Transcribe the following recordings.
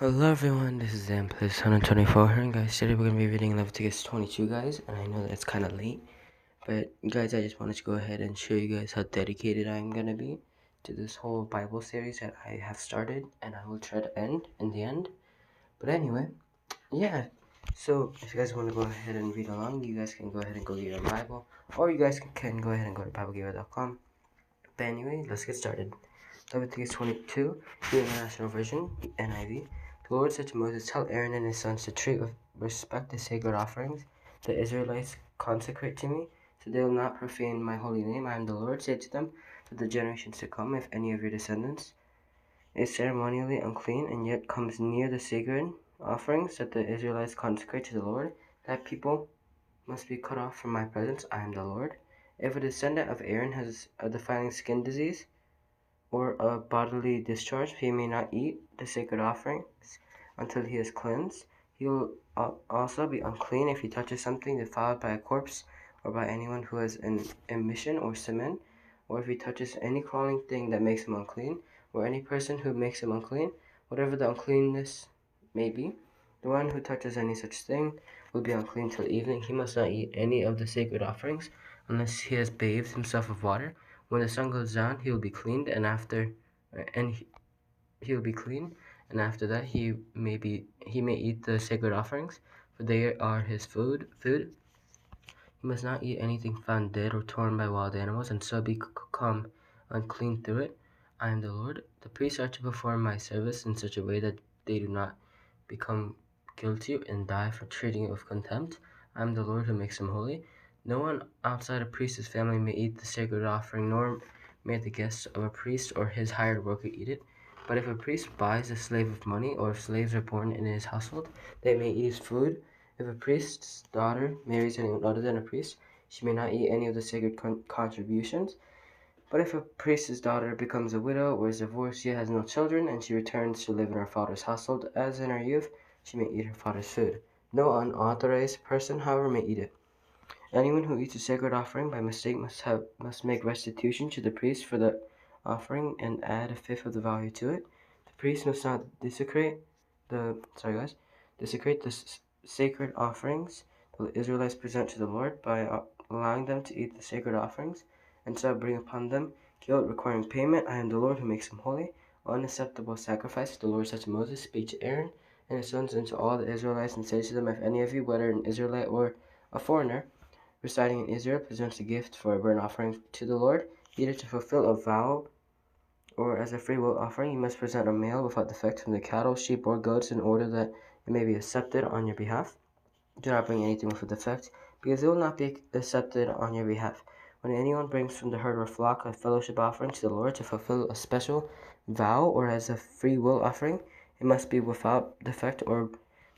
Hello everyone, this is Zamplus124 here, and guys, today we're going to be reading Leviticus 22, guys, and I know that it's kind of late, but guys, I just wanted to go ahead and show you guys how dedicated I'm going to be to this whole Bible series that I have started, and I will try to end in the end. But anyway, yeah, so if you guys want to go ahead and read along, you guys can go ahead and go get your Bible, or you guys can go ahead and go to BibleGiver.com. But anyway, let's get started. Leviticus 22, the International Version, NIV. The Lord said to Moses, "Tell Aaron and his sons to treat with respect the sacred offerings the Israelites consecrate to me, so they will not profane my holy name. I am the Lord. Say to them, to the generations to come, if any of your descendants is ceremonially unclean and yet comes near the sacred offerings that the Israelites consecrate to the Lord, that people must be cut off from my presence. I am the Lord. If a descendant of Aaron has a defiling skin disease, or a bodily discharge, he may not eat the sacred offerings until he is cleansed. He will also be unclean if he touches something defiled by a corpse, or by anyone who has an emission or semen, or if he touches any crawling thing that makes him unclean, or any person who makes him unclean, whatever the uncleanness may be. The one who touches any such thing will be unclean till evening. He must not eat any of the sacred offerings unless he has bathed himself with water. When the sun goes down, he will be cleaned, and he will be clean, and after that he may eat the sacred offerings, for they are his food. He must not eat anything found dead or torn by wild animals, and so become unclean through it. I am the Lord. The priests are to perform my service in such a way that they do not become guilty and die for treating it with contempt. I am the Lord who makes them holy. No one outside a priest's family may eat the sacred offering, nor may the guests of a priest or his hired worker eat it. But if a priest buys a slave with money, or if slaves are born in his household, they may eat his food. If a priest's daughter marries anyone other than a priest, she may not eat any of the sacred contributions. But if a priest's daughter becomes a widow or is divorced, yet has no children, and she returns to live in her father's household as in her youth, she may eat her father's food. No unauthorized person, however, may eat it. Anyone who eats a sacred offering by mistake must make restitution to the priest for the offering and add a fifth of the value to it. The priest must not desecrate the sacred offerings the Israelites present to the Lord by allowing them to eat the sacred offerings, and so bring upon them guilt requiring payment. I am the Lord who makes them holy. Unacceptable sacrifice. The Lord said to Moses, "Speak to Aaron and his sons and to all the Israelites, and say to them, if any of you, whether an Israelite or a foreigner, residing in Israel, presents a gift for a burnt offering to the Lord, either to fulfill a vow or as a freewill offering, you must present a male without defect from the cattle, sheep, or goats in order that it may be accepted on your behalf. Do not bring anything with a defect, because it will not be accepted on your behalf. When anyone brings from the herd or flock a fellowship offering to the Lord to fulfill a special vow or as a free will offering, it must be without defect or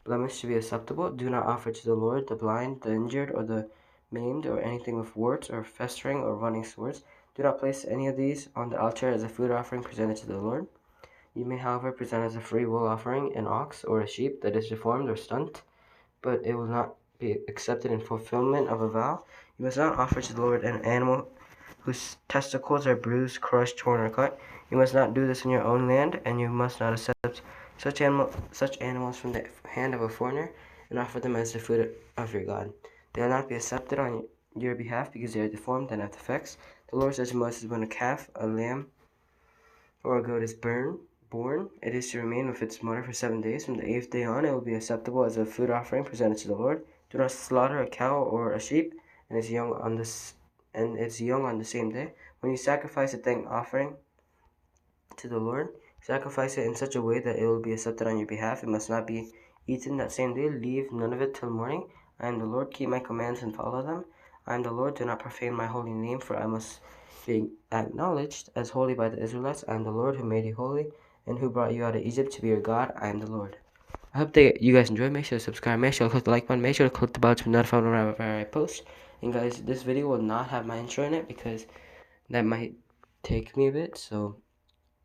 blemish to be acceptable. Do not offer to the Lord the blind, the injured, or the maimed, or anything with warts or festering or running sores. Do not place any of these on the altar as a food offering presented to the Lord. You may, however, present as a free will offering an ox or a sheep that is deformed or stunt, but it will not be accepted in fulfillment of a vow. You must not offer to the Lord an animal whose testicles are bruised, crushed, torn, or cut. You must not do this in your own land, and you must not accept such animals from the hand of a foreigner and offer them as the food of your God. They will not be accepted on your behalf because they are deformed and have defects. The Lord said to Moses, when a calf, a lamb, or a goat is born, it is to remain with its mother for 7 days. From the 8th day on, it will be acceptable as a food offering presented to the Lord. Do not slaughter a cow or a sheep and its young on the same day. When you sacrifice a thank offering to the Lord, sacrifice it in such a way that it will be accepted on your behalf. It must not be eaten that same day. Leave none of it till morning. I am the Lord. Keep my commands and follow them. I am the Lord. Do not profane my holy name, for I must be acknowledged as holy by the Israelites. I am the Lord who made you holy and who brought you out of Egypt to be your God. I am the Lord. I hope that you guys enjoyed. Make sure to subscribe. Make sure to click the like button. Make sure to click the bell to be notified whenever I post. And guys, this video will not have my intro in it because that might take me a bit. So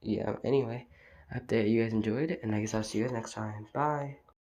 yeah, anyway, I hope that you guys enjoyed, and I guess I'll see you guys next time. Bye.